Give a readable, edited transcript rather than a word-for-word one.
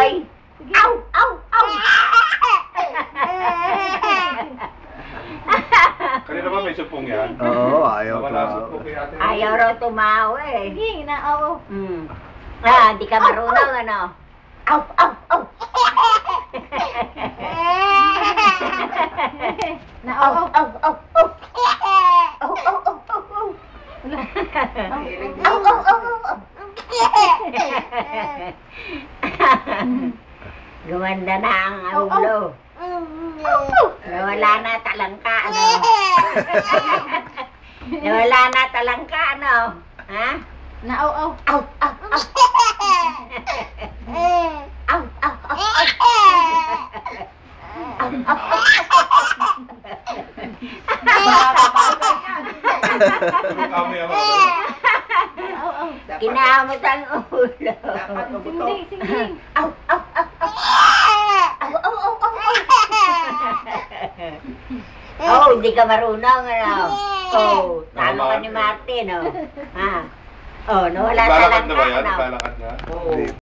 Oy! Aw! Aw! Aw! Kanina ba may supong yan? Oo, ayaw Wala to. supong kay ate. Ayaw raw tumawa eh. Sige, na, oo. Di ka marunong ano? Aw! Aw! Aw! Na, Aw! oo. Aw! Aw! Aw! Aw! Aw! Aw! Aw! Aw! Aw! Aw! Aw! Aw! Gumanda na ang ulo. Nawala na talangka, ano? Nawala na talangka, ano? Ha? Na, oo. Aw! Aw! Aw! Aw! Aw! Aw! Kami ako. Oo. Kinamot ang ulo. Sinding, sinding. Aw! Aw! Aw! Aw! Aw! Aw! Aw! Aw! Oh, hindi ka marunong, ano? Oh, talo ka ni Martin, oh. Ha? Oh, nawala Naglalakad talangka, na ba yan? ano? Naglalakad na? Oo.